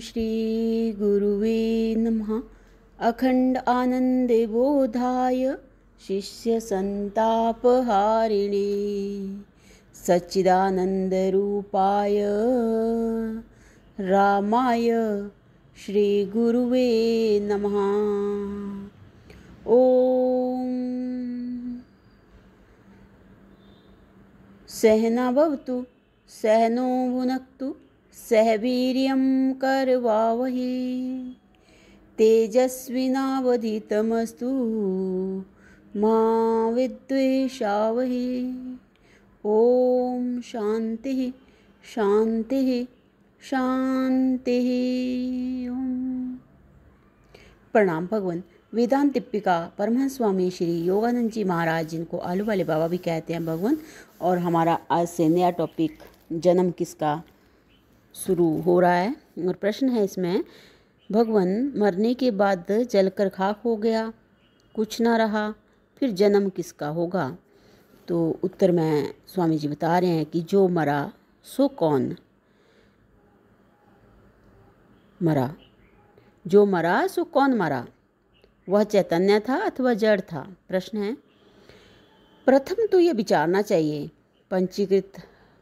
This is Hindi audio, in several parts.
श्री गुरुवे नमः। अखंड आनंदे बोधाय शिष्य संतापहारिणे सच्चिदानंद रूपाय रामाय श्री गुरुवे नमः। ओम सहना भवतु सहनो भुनक्तु सह वीर्यं करवावहै तेजस्विनावधीतमस्तु मा विद्विषावहै। ओम शांति शांति शांति। ओम प्रणाम भगवान। वेदांत टिप्पिका परमहंस स्वामी श्री योगानंद जी महाराज, जिनको आलू वाले बाबा भी कहते हैं भगवान। और हमारा आज से नया टॉपिक जन्म किसका शुरू हो रहा है। और प्रश्न है इसमें, भगवान मरने के बाद जलकर खाक हो गया, कुछ ना रहा, फिर जन्म किसका होगा। तो उत्तर में स्वामी जी बता रहे हैं कि जो मरा सो कौन मरा। जो मरा सो कौन मरा, वह चैतन्य था अथवा जड़ था। प्रश्न है, प्रथम तो ये विचारना चाहिए, पंचीकृत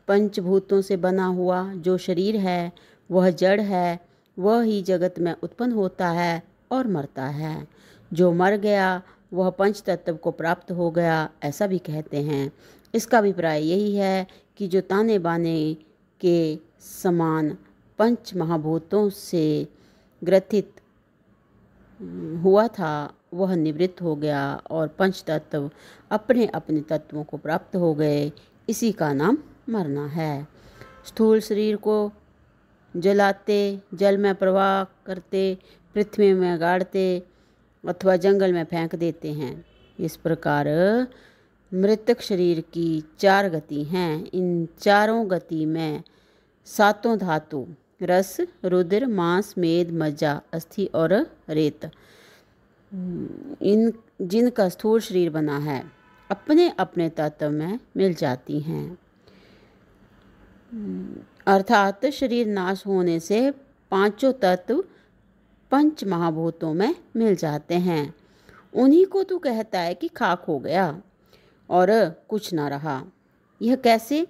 पंचभूतों से बना हुआ जो शरीर है वह जड़ है, वह ही जगत में उत्पन्न होता है और मरता है। जो मर गया वह पंच तत्व को प्राप्त हो गया, ऐसा भी कहते हैं। इसका अभिप्राय यही है कि जो ताने बाने के समान पंच महाभूतों से ग्रथित हुआ था वह निवृत्त हो गया और पंच तत्व अपने अपने तत्वों को प्राप्त हो गए। इसी का नाम मरना है। स्थूल शरीर को जलाते, जल में प्रवाह करते, पृथ्वी में गाड़ते अथवा जंगल में फेंक देते हैं। इस प्रकार मृतक शरीर की 4 गति हैं। इन चारों गति में 7 धातु रस, रुधिर, मांस, मेद, मज्जा, अस्थि और रेत, इन जिनका स्थूल शरीर बना है अपने अपने तत्व में मिल जाती हैं। अर्थात शरीर नाश होने से 5 तत्व पंच महाभूतों में मिल जाते हैं। उन्हीं को तू कहता है कि खाक हो गया और कुछ ना रहा। यह कैसे?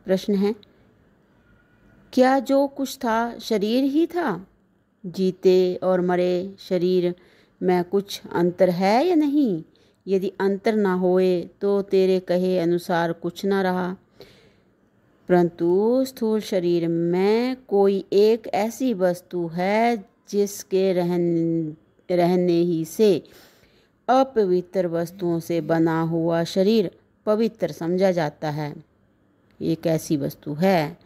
प्रश्न है, क्या जो कुछ था शरीर ही था? जीते और मरे शरीर में कुछ अंतर है या नहीं? यदि अंतर ना होए तो तेरे कहे अनुसार कुछ ना रहा। परंतु स्थूल शरीर में कोई एक ऐसी वस्तु है जिसके रहने ही से अपवित्र वस्तुओं से बना हुआ शरीर पवित्र समझा जाता है। एक ऐसी वस्तु है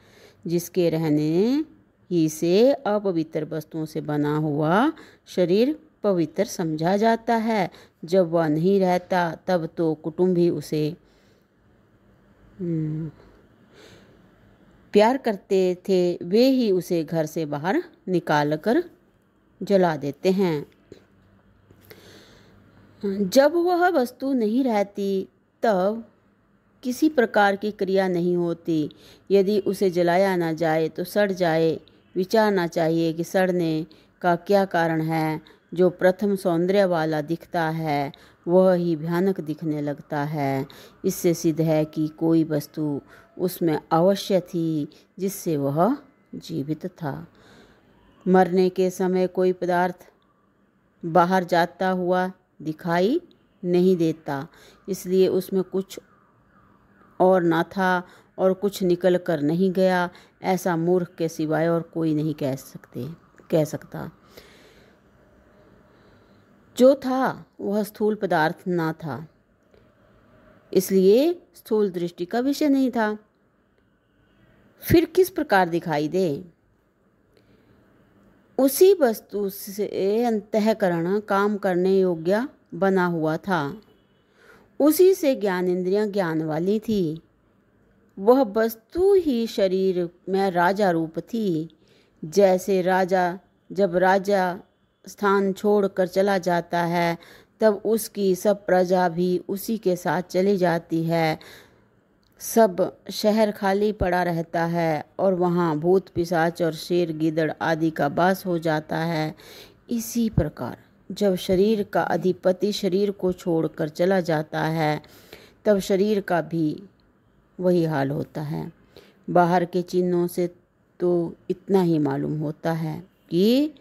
जिसके रहने ही से अपवित्र वस्तुओं से बना हुआ शरीर पवित्र समझा जाता है। जब वह नहीं रहता तब तो कुटुंब ही उसे प्यार करते थे, वे ही उसे घर से बाहर निकाल कर जला देते हैं। जब वह वस्तु नहीं रहती तब किसी प्रकार की क्रिया नहीं होती। यदि उसे जलाया ना जाए तो सड़ जाए। विचारना चाहिए कि सड़ने का क्या कारण है। जो प्रथम सौंदर्य वाला दिखता है वह ही भयानक दिखने लगता है। इससे सिद्ध है कि कोई वस्तु उसमें अवश्य थी जिससे वह जीवित था। मरने के समय कोई पदार्थ बाहर जाता हुआ दिखाई नहीं देता, इसलिए उसमें कुछ और ना था और कुछ निकल कर नहीं गया। ऐसा मूर्ख के सिवाय और कोई नहीं कह सकता। जो था वह स्थूल पदार्थ ना था, इसलिए स्थूल दृष्टि का विषय नहीं था। फिर किस प्रकार दिखाई दे? उसी वस्तु से अंतःकरण काम करने योग्य बना हुआ था। उसी से ज्ञान इंद्रियां ज्ञान वाली थी। वह वस्तु ही शरीर में राजा रूप थी। जैसे राजा जब राजा स्थान छोड़कर चला जाता है तब उसकी सब प्रजा भी उसी के साथ चली जाती है। सब शहर खाली पड़ा रहता है और वहाँ भूत पिशाच और शेर गीदड़ आदि का वास हो जाता है। इसी प्रकार जब शरीर का अधिपति शरीर को छोड़कर चला जाता है तब शरीर का भी वही हाल होता है। बाहर के चिन्हों से तो इतना ही मालूम होता है कि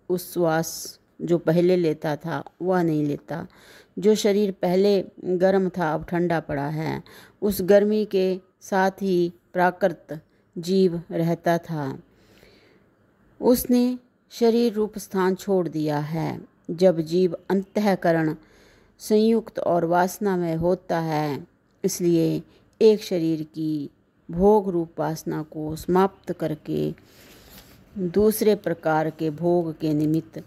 उस श्वास जो पहले लेता था वह नहीं लेता। जो शरीर पहले गर्म था अब ठंडा पड़ा है। उस गर्मी के साथ ही प्राकृत जीव रहता था, उसने शरीर रूप स्थान छोड़ दिया है। जब जीव अंतःकरण संयुक्त और वासनामय होता है, इसलिए एक शरीर की भोग रूप वासना को समाप्त करके दूसरे प्रकार के भोग के निमित्त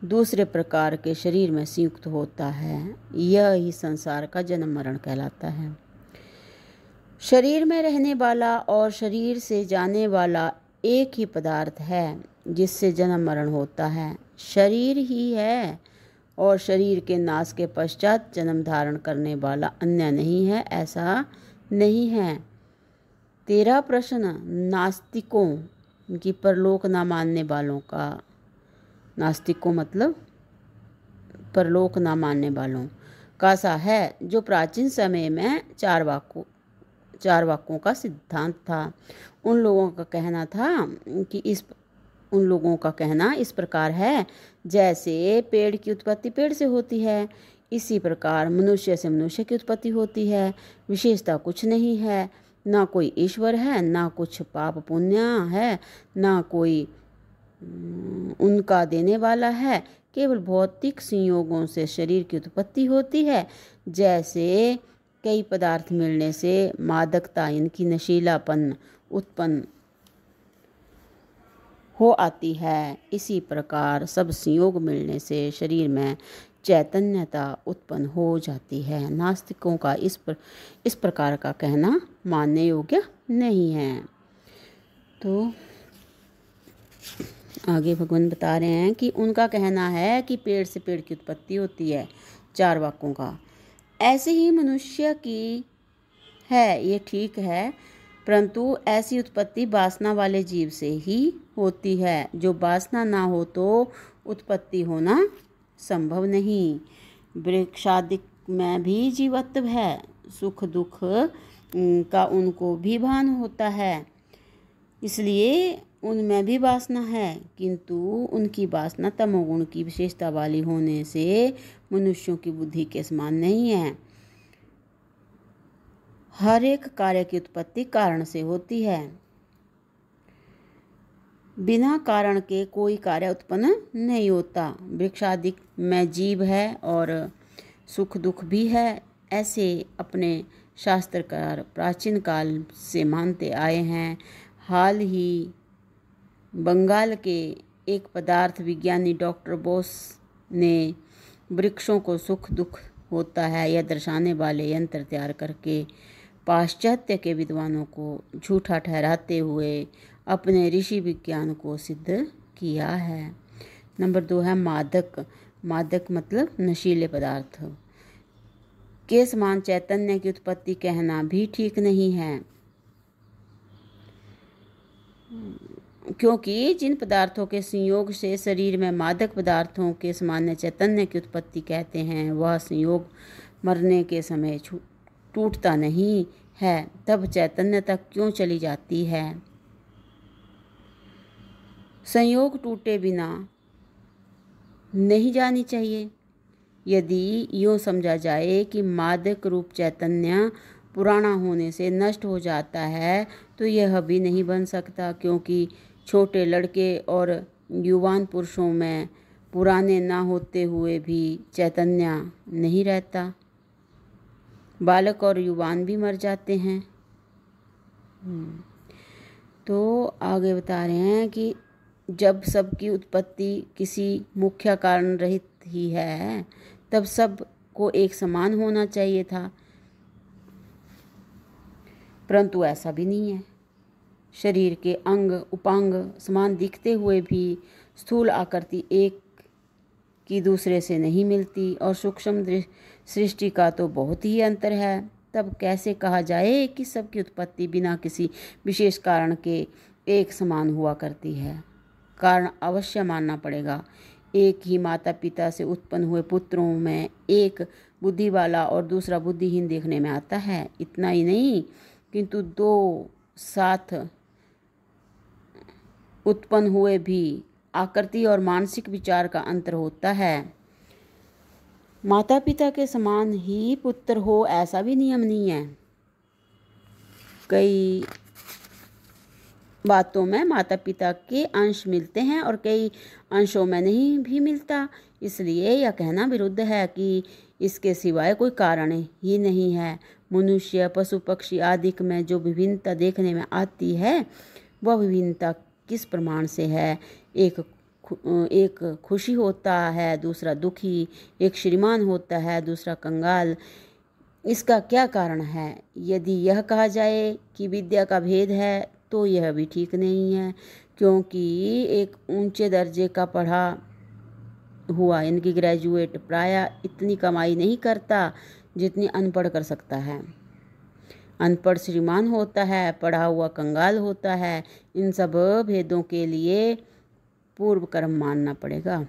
दूसरे प्रकार के शरीर में संयुक्त होता है। यह ही संसार का जन्म मरण कहलाता है। शरीर में रहने वाला और शरीर से जाने वाला एक ही पदार्थ है जिससे जन्म मरण होता है। शरीर ही है और शरीर के नाश के पश्चात जन्म धारण करने वाला अन्य नहीं है, ऐसा नहीं है। तेरा प्रश्न नास्तिकों की परलोक न मानने वालों का, नास्तिकों मतलब परलोक न मानने वालों का सा है, जो प्राचीन समय में चार वाक्यों का सिद्धांत था। उन लोगों का कहना इस प्रकार है, जैसे पेड़ की उत्पत्ति पेड़ से होती है, इसी प्रकार मनुष्य से मनुष्य की उत्पत्ति होती है। विशेषता कुछ नहीं है, ना कोई ईश्वर है, ना कुछ पाप पुण्य है, ना कोई उनका देने वाला है। केवल भौतिक संयोगों से शरीर की उत्पत्ति होती है। जैसे कई पदार्थ मिलने से मादकता इनकी नशीलापन उत्पन्न हो आती है, इसी प्रकार सब संयोग मिलने से शरीर में चैतन्यता उत्पन्न हो जाती है। नास्तिकों का इस प्रकार का कहना मानने योग्य नहीं है। तो आगे भगवान बता रहे हैं कि उनका कहना है कि पेड़ से पेड़ की उत्पत्ति होती है, चार वाक्यों का। ऐसे ही मनुष्य की है, ये ठीक है, परंतु ऐसी उत्पत्ति वासना वाले जीव से ही होती है। जो वासना ना हो तो उत्पत्ति होना संभव नहीं। वृक्षादि में भी जीवत्व है, सुख दुख का उनको भी भान होता है, इसलिए उनमें भी वासना है, किंतु उनकी वासना तमोगुण की विशेषता वाली होने से मनुष्यों की बुद्धि के समान नहीं है। हर एक कार्य की उत्पत्ति कारण से होती है, बिना कारण के कोई कार्य उत्पन्न नहीं होता। वृक्षादि में जीव है और सुख दुख भी है, ऐसे अपने शास्त्रकार प्राचीन काल से मानते आए हैं। हाल ही बंगाल के एक पदार्थ विज्ञानी डॉक्टर बोस ने वृक्षों को सुख दुख होता है यह दर्शाने वाले यंत्र तैयार करके पाश्चात्य के विद्वानों को झूठा ठहराते हुए अपने ऋषि विज्ञान को सिद्ध किया है। नंबर 2 है मादक। मादक मतलब नशीले पदार्थ के समान चैतन्य की उत्पत्ति कहना भी ठीक नहीं है, क्योंकि जिन पदार्थों के संयोग से शरीर में मादक पदार्थों के सामान्य चैतन्य की उत्पत्ति कहते हैं, वह संयोग मरने के समय टूटता नहीं है, तब चैतन्य तक क्यों चली जाती है। संयोग टूटे बिना नहीं जानी चाहिए। यदि यूँ समझा जाए कि मादक रूप चैतन्य पुराना होने से नष्ट हो जाता है तो यह भी नहीं बन सकता, क्योंकि छोटे लड़के और युवान पुरुषों में पुराने ना होते हुए भी चैतन्य नहीं रहता। बालक और युवान भी मर जाते हैं। तो आगे बता रहे हैं कि जब सबकी उत्पत्ति किसी मुख्य कारण रहित ही है, तब सब को एक समान होना चाहिए था, परंतु ऐसा भी नहीं है। शरीर के अंग उपांग समान दिखते हुए भी स्थूल आकृति एक की दूसरे से नहीं मिलती, और सूक्ष्म सृष्टि का तो बहुत ही अंतर है। तब कैसे कहा जाए कि सबकी उत्पत्ति बिना किसी विशेष कारण के एक समान हुआ करती है? कारण अवश्य मानना पड़ेगा। एक ही माता पिता से उत्पन्न हुए पुत्रों में एक बुद्धि वाला और दूसरा बुद्धिहीन देखने में आता है। इतना ही नहीं, किंतु दो साथ उत्पन्न हुए भी आकृति और मानसिक विचार का अंतर होता है। माता पिता के समान ही पुत्र हो ऐसा भी नियम नहीं है। कई बातों में माता पिता के अंश मिलते हैं और कई अंशों में नहीं भी मिलता। इसलिए यह कहना विरुद्ध है कि इसके सिवाय कोई कारण ही नहीं है। मनुष्य, पशु पक्षी आदि में जो विभिन्नता देखने में आती है, वह विभिन्नता किस प्रमाण से है? एक खुशी होता है, दूसरा दुखी, एक श्रीमान होता है, दूसरा कंगाल। इसका क्या कारण है? यदि यह कहा जाए कि विद्या का भेद है तो यह भी ठीक नहीं है, क्योंकि एक ऊंचे दर्जे का पढ़ा हुआ यानी कि ग्रेजुएट प्रायः इतनी कमाई नहीं करता जितनी अनपढ़ कर सकता है। अनपढ़ श्रीमान होता है, पढ़ा हुआ कंगाल होता है। इन सब भेदों के लिए पूर्व कर्म मानना पड़ेगा।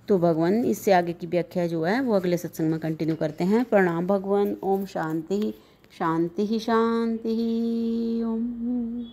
तो भगवान इससे आगे की व्याख्या जो है वो अगले सत्संग में कंटिन्यू करते हैं। प्रणाम भगवान। ओम शांति शांति शांति। ओम।